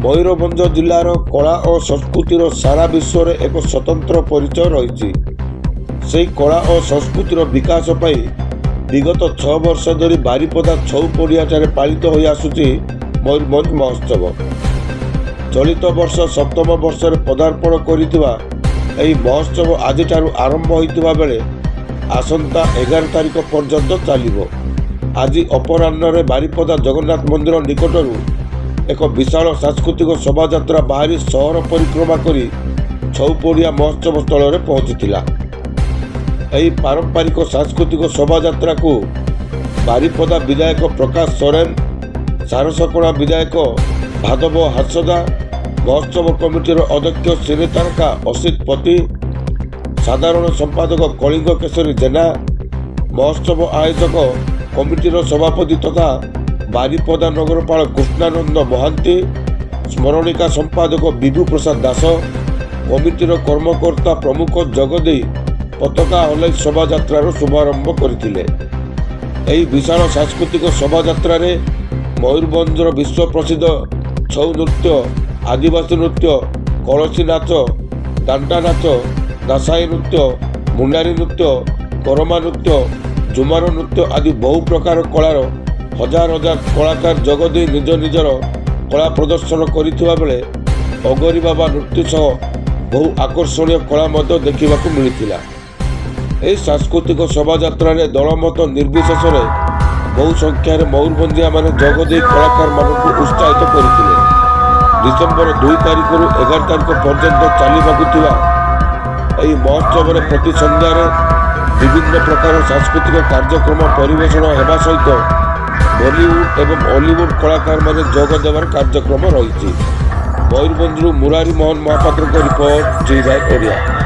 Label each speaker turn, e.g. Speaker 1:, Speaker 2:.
Speaker 1: ମୟୂରଭଞ୍ଜ ଜିଲ୍ଲାର କଳା ଓ ସଂସ୍କୃତିର ସାରା ବିଶ୍ୱରେ ଏକ ସ୍ୱତନ୍ତ୍ର ପରିଚୟ ରହିଛି। ସେହି କଳା ଓ ସଂସ୍କୃତିର ବିକାଶ ପାଇଁ ବିଗତ 6 ବର୍ଷ ଧରି ବାରିପଦା ଛଉ ପଡ଼ିଆଠାରେ ପାଳିତ ହୋଇ ଆସୁଛି ମୟୂରଭଞ୍ଜ ମହୋତ୍ସବ। ଚଳିତ ବର୍ଷ 7ମ ବର୍ଷରେ ପଦାର୍ପଣ କରିଥିବା ଏହି ମହୋତ୍ସବ ଆଜିଠାରୁ ଆରମ୍ଭ ହୋଇଥିବା ବେଳେ ଆସନ୍ତା 11 ତାରିଖ ପର୍ଯ୍ୟନ୍ତ ଚାଲିବ। ଆଜି ଅପରାହ୍ନରେ ବାରିପଦା ଜଗନ୍ନାଥ ମନ୍ଦିର ନିକଟରୁ ଏକ ବିଶାଳ ସାଂସ୍କୃତିକ ଶୋଭାଯାତ୍ରା ବାହାରି ସହର ପରିକ୍ରମା କରି ଛଉ ପଡ଼ିଆ ମହୋତ୍ସବ ସ୍ଥଳରେ ପହଞ୍ଚିଥିଲା। ଏହି ପାରମ୍ପରିକ ସାଂସ୍କୃତିକ ଶୋଭାଯାତ୍ରାକୁ ବାରିପଦା ବିଧାୟକ ପ୍ରକାଶ ସୋରେନ, ସାରସକଣା ବିଧାୟକ ଭାଦବ ହାସଦା, ମହୋତ୍ସବ କମିଟିର ଅଧ୍ୟକ୍ଷ ସିନେ ତାରକା ଅସିତ ପତି, ସାଧାରଣ ସମ୍ପାଦକ କଳିଙ୍ଗ କେଶରୀ ଜେନା, ମହୋତ୍ସବ ଆୟୋଜକ କମିଟିର ସଭାପତି ତଥା ବାରିପଦା ନଗରପାଳ କୃଷ୍ଣାନନ୍ଦ ମହାନ୍ତି, ସ୍ମରଣିକା ସମ୍ପାଦକ ବିଭୁ ପ୍ରସାଦ ଦାସ, କମିଟିର କର୍ମକର୍ତ୍ତା ପ୍ରମୁଖ ଯୋଗଦେଇ ପତାକା ହଲାଇ ଶୋଭାଯାତ୍ରାର ଶୁଭାରମ୍ଭ କରିଥିଲେ। ଏହି ବିଶାଳ ସାଂସ୍କୃତିକ ଶୋଭାଯାତ୍ରାରେ ମୟୂରଭଞ୍ଜର ବିଶ୍ୱ ପ୍ରସିଦ୍ଧ ଛଉ ନୃତ୍ୟ, ଆଦିବାସୀ ନୃତ୍ୟ, କଳସୀ ନାଚ, ଦାଣ୍ଡା ନାଚ, ଦାସାଇ ନୃତ୍ୟ, ମୁଣ୍ଡାରୀ ନୃତ୍ୟ, କରମା ନୃତ୍ୟ, ଝୁମାର ନୃତ୍ୟ ଆଦି ବହୁ ପ୍ରକାର କଳାର ହଜାର ହଜାର କଳାକାର ଯୋଗ ଦେଇ ନିଜ ନିଜର କଳା ପ୍ରଦର୍ଶନ କରିଥିବା ବେଳେ ଅଗରି ବାବା ନୃତ୍ୟ ସହ ବହୁ ଆକର୍ଷଣୀୟ କଳା ମଧ୍ୟ ଦେଖିବାକୁ ମିଳିଥିଲା। ଏହି ସାଂସ୍କୃତିକ ଶୋଭାଯାତ୍ରାରେ ଦଳମତ ନିର୍ବିଶେଷରେ ବହୁ ସଂଖ୍ୟାରେ ମୟୂରଭଞ୍ଜିଆମାନେ ଯୋଗ ଦେଇ କଳାକାରମାନଙ୍କୁ ଉତ୍ସାହିତ କରିଥିଲେ। ଡିସେମ୍ବର 2 ତାରିଖରୁ 11 ତାରିଖ ପର୍ଯ୍ୟନ୍ତ ଚାଲିବାକୁ ଥିବା ଏହି ମହୋତ୍ସବରେ ପ୍ରତି ସନ୍ଧ୍ୟାରେ ବିଭିନ୍ନ ପ୍ରକାର ସାଂସ୍କୃତିକ କାର୍ଯ୍ୟକ୍ରମ ପରିବେଷଣ ହେବା ସହିତ ବଲିଉଡ୍ ଏବଂ ଅଲିଉଡ୍ କଳାକାରମାନେ ଯୋଗ ଦେବାର କାର୍ଯ୍ୟକ୍ରମ ରହିଛି। ମୟୂରଭଞ୍ଜରୁ ମୁରାରୀ ମୋହନ ମହାପାତ୍ରଙ୍କ ରିପୋର୍ଟ, ଜି9 ଓଡ଼ିଆ।